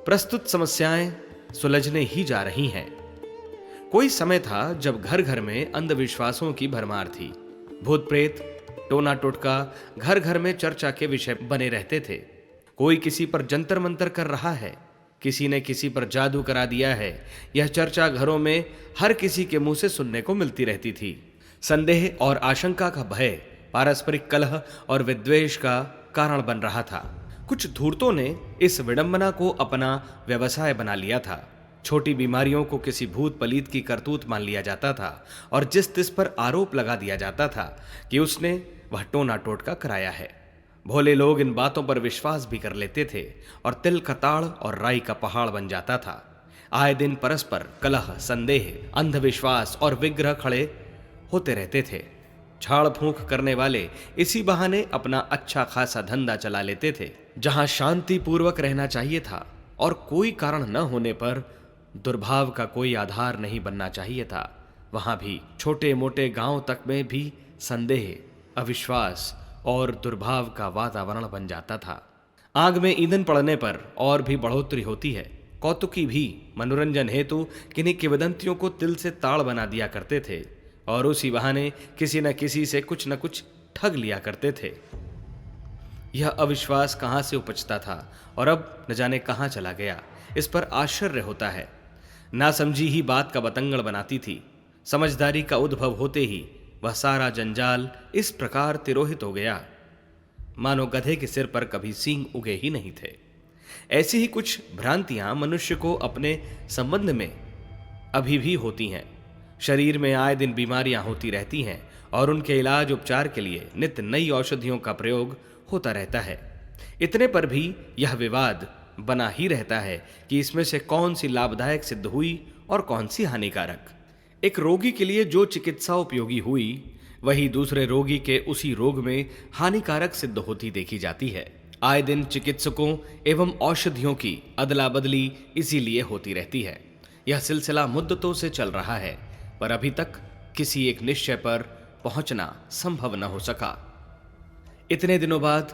प्रस्तुत समस्याएं सुलझने ही जा रही हैं। कोई समय था जब घर घर में अंधविश्वासों की भरमार थी। भूत प्रेत, टोना टोटका घर घर में चर्चा के विषय बने रहते थे। कोई किसी पर जंतर मंतर कर रहा है, किसी ने किसी पर जादू करा दिया है। यह चर्चा घरों में हर किसी के मुंह से सुनने को मिलती रहती थी। संदेह और आशंका का भय पारस्परिक कलह और विद्वेष का कारण बन रहा था। कुछ धूर्तों ने इस विडंबना को अपना व्यवसाय बना लिया था। छोटी बीमारियों को किसी भूत पलीत की करतूत मान लिया जाता था और जिस तिस पर आरोप लगा दिया जाता था कि उसने वह टोना टोटका कराया है। भोले लोग इन बातों पर विश्वास भी कर लेते थे और तिल का ताड़ और राई का पहाड़ बन जाता था। आए दिन परस्पर कलह, संदेह, अंधविश्वास और विग्रह खड़े होते रहते थे। झाड़ फूंक करने वाले इसी बहाने अपना अच्छा खासा धंधा चला लेते थे। जहां शांति पूर्वक रहना चाहिए था और कोई कारण न होने पर दुर्भाव का कोई आधार नहीं बनना चाहिए था, वहां भी छोटे मोटे गांव तक में भी संदेह, अविश्वास और दुर्भाव का वातावरण बन जाता था। आग में ईंधन पड़ने पर और भी बढ़ोतरी होती है। कौतुकी भी मनोरंजन हेतु किन्हीं किंवदंतियों को तिल से ताड़ बना दिया करते थे और उसी बहाने किसी न किसी से कुछ न कुछ ठग लिया करते थे। यह अविश्वास कहां से उपजता था और अब न जाने कहां चला गया, इस पर आश्चर्य होता है। नासमझी ही बात का बतंगड़ बनाती थी। समझदारी का उद्भव होते ही वह सारा जंजाल इस प्रकार तिरोहित हो गया मानो गधे के सिर पर कभी सींग उगे ही नहीं थे। ऐसी ही कुछ भ्रांतियां मनुष्य को अपने संबंध में अभी भी होती हैं। शरीर में आए दिन बीमारियां होती रहती हैं और उनके इलाज उपचार के लिए नित्य नई औषधियों का प्रयोग होता रहता है। इतने पर भी यह विवाद बना ही रहता है कि इसमें से कौन सी लाभदायक सिद्ध हुई और कौन सी हानिकारक। एक रोगी के लिए जो चिकित्सा उपयोगी हुई वही दूसरे रोगी के उसी रोग में हानिकारक सिद्ध होती देखी जाती है। आए दिन चिकित्सकों एवं औषधियों की अदला बदली इसीलिए होती रहती है। यह सिलसिला मुद्दतों से चल रहा है, पर अभी तक किसी एक निश्चय पर पहुंचना संभव न हो सका। इतने दिनों बाद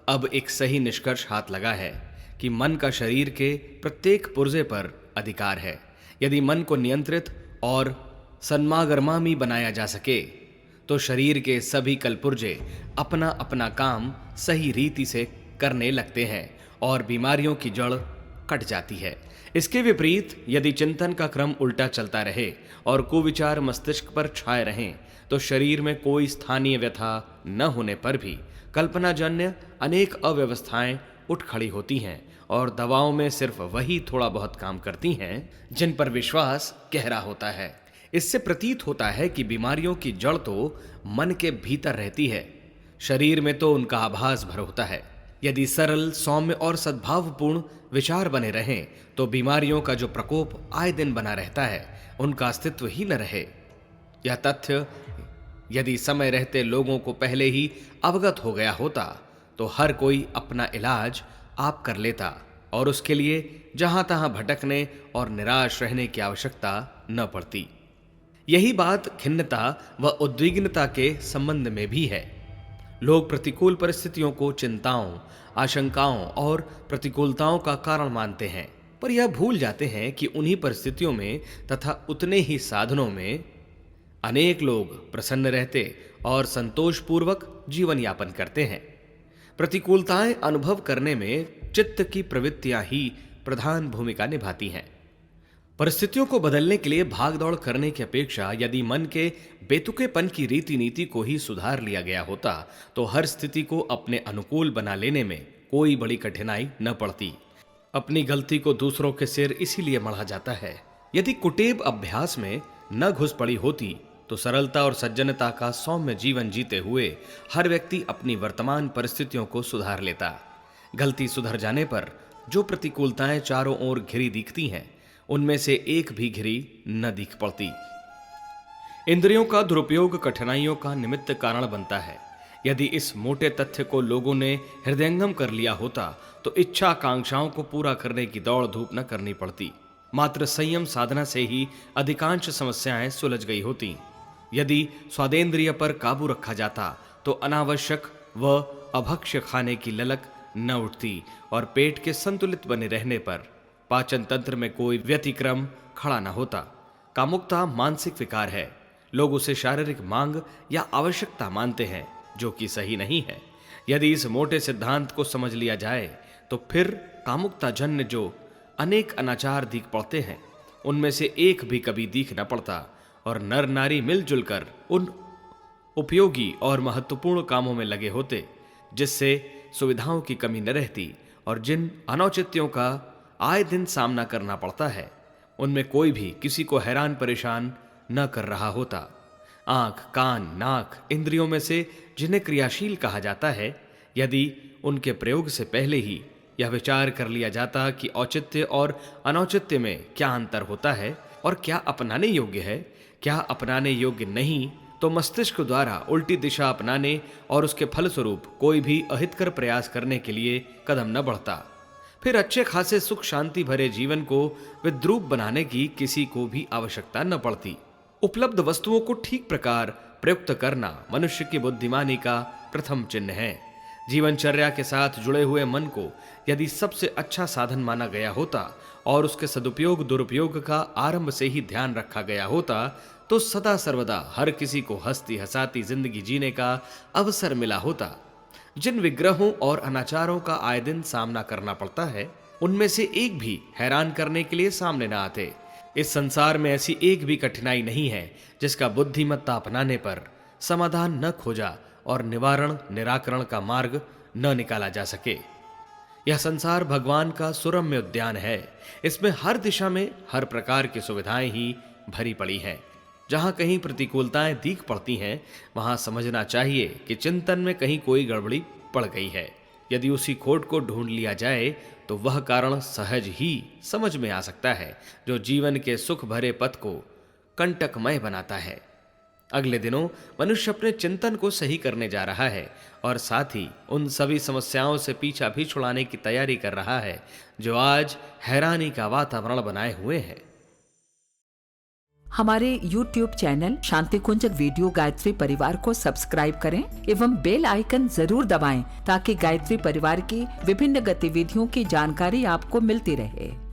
अब एक सही निष्कर्ष हाथ लगा है कि मन का शरीर के प्रत्येक पुर्जे पर अधिकार है। यदि मन को नियंत्रित और सन्मागर्मामी बनाया जा सके तो शरीर के सभी कलपुर्जे अपना अपना काम सही रीति से करने लगते हैं और बीमारियों की जड़ कट जाती है। इसके विपरीत यदि चिंतन का क्रम उल्टा चलता रहे और कुविचार मस्तिष्क पर छाए रहें तो शरीर में कोई स्थानीय व्यथा न होने पर भी कल्पनाजन्य अनेक अव्यवस्थाएं उठ खड़ी होती हैं और दवाओं में सिर्फ वही थोड़ा बहुत काम करती हैं जिन पर विश्वास गहरा होता है। इससे प्रतीत होता है कि बीमारियों की जड़ तो मन के भीतर रहती है, शरीर में तो उनका आभास भर होता है। यदि सरल, सौम्य और सद्भावपूर्ण विचार बने रहें तो बीमारियों का जो प्रकोप आए दिन बना रहता है उनका अस्तित्व ही न रहे। यह तथ्य यदि समय रहते लोगों को पहले ही अवगत हो गया होता तो हर कोई अपना इलाज आप कर लेता और उसके लिए जहां तहां भटकने और निराश रहने की आवश्यकता न पड़ती। यही बात खिन्नता व उद्विग्नता के संबंध में भी है। लोग प्रतिकूल परिस्थितियों को चिंताओं, आशंकाओं और प्रतिकूलताओं का कारण मानते हैं, पर यह भूल जाते हैं कि उन्हीं परिस्थितियों में तथा उतने ही साधनों में अनेक लोग प्रसन्न रहते और संतोषपूर्वक जीवन यापन करते हैं। प्रतिकूलताएं अनुभव करने में चित्त की प्रवृत्तियां ही प्रधान भूमिका निभाती हैं। परिस्थितियों को बदलने के लिए भागदौड़ करने की अपेक्षा यदि मन के बेतुकेपन की रीति नीति को ही सुधार लिया गया होता तो हर स्थिति को अपने अनुकूल बना लेने में कोई बड़ी कठिनाई न पड़ती। अपनी गलती को दूसरों के सिर इसीलिए मढ़ा जाता है। यदि कुटेब अभ्यास में न घुस पड़ी होती तो सरलता और सज्जनता का सौम्य जीवन जीते हुए हर व्यक्ति अपनी वर्तमान परिस्थितियों को सुधार लेता। गलती सुधर जाने पर जो प्रतिकूलताएं चारों ओर घिरी दिखती हैं उनमें से एक भी घिरी न दिख पड़ती। इंद्रियों का दुरुपयोग कठिनाइयों का निमित्त कारण बनता है। यदि इस मोटे तथ्य को लोगों ने हृदयंगम कर लिया होता तो इच्छा आकांक्षाओं को पूरा करने की दौड़ धूप न करनी पड़ती। मात्र संयम साधना से ही अधिकांश समस्याएं सुलझ गई होती। यदि स्वादेंद्रिय पर काबू रखा जाता तो अनावश्यक व अभक्ष्य खाने की ललक न उठती और पेट के संतुलित बने रहने पर पाचन तंत्र में कोई व्यतिक्रम खड़ा न होता। कामुकता मानसिक विकार है। लोग उसे शारीरिक मांग या आवश्यकता मानते हैं, जो कि सही नहीं है। यदि इस मोटे सिद्धांत को समझ लिया जाए तो फिर कामुकता जन्य जो अनेक अनाचार दिख पड़ते हैं, उनमें से एक भी कभी दिख न पड़ता और नर नारी मिलजुल कर उन उपयोगी और महत्वपूर्ण कामों में लगे होते जिससे सुविधाओं की कमी न रहती, और जिन अनौचित्यों का आए दिन सामना करना पड़ता है उनमें कोई भी किसी को हैरान परेशान न कर रहा होता। आंख, कान, नाक इंद्रियों में से जिन्हें क्रियाशील कहा जाता है, यदि उनके प्रयोग से पहले ही यह विचार कर लिया जाता कि औचित्य और अनौचित्य में क्या अंतर होता है और क्या अपनाने योग्य है, क्या अपनाने योग्य नहीं, तो मस्तिष्क द्वारा उल्टी दिशा अपनाने और उसके फलस्वरूप कोई भी अहितकर प्रयास करने के लिए कदम न बढ़ता। फिर अच्छे खासे सुख शांति भरे जीवन को विद्रूप बनाने की किसी को भी आवश्यकता न पड़ती। उपलब्ध वस्तुओं को ठीक प्रकार प्रयुक्त करना मनुष्य की बुद्धिमानी का प्रथम चिन्ह है। जीवनचर्या के साथ जुड़े हुए मन को यदि सबसे अच्छा साधन माना गया होता और उसके सदुपयोग दुरुपयोग का आरंभ से ही ध्यान रखा गया होता, तो सदा सर्वदा हर किसी को हंसती हंसाती जिंदगी जीने का अवसर मिला होता। जिन विग्रहों और अनाचारों का आए दिन सामना करना पड़ता है, उनमें से एक भी हैरान करने के लिए सामने न आते। इस संसार में ऐसी एक भी कठिनाई नहीं है जिसका बुद्धिमत्ता अपनाने पर समाधान न खोजा और निवारण निराकरण का मार्ग न निकाला जा सके। यह संसार भगवान का सुरम्य उद्यान है। इसमें हर दिशा में हर प्रकार की सुविधाएं ही भरी पड़ी हैं। जहां कहीं प्रतिकूलताएं दिख पड़ती हैं, वहां समझना चाहिए कि चिंतन में कहीं कोई गड़बड़ी पड़ गई है। यदि उसी खोट को ढूंढ लिया जाए तो वह कारण सहज ही समझ में आ सकता है, जो जीवन के सुख भरे पथ को कंटकमय बनाता है। अगले दिनों मनुष्य अपने चिंतन को सही करने जा रहा है और साथ ही उन सभी समस्याओं से पीछा भी छुड़ाने की तैयारी कर रहा है जो आज हैरानी का वातावरण बनाए हुए हैं। हमारे YouTube चैनल शांति कुंज वीडियो गायत्री परिवार को सब्सक्राइब करें एवं बेल आइकन जरूर दबाएं ताकि गायत्री परिवार की विभिन्न गतिविधियों की जानकारी आपको मिलती रहे।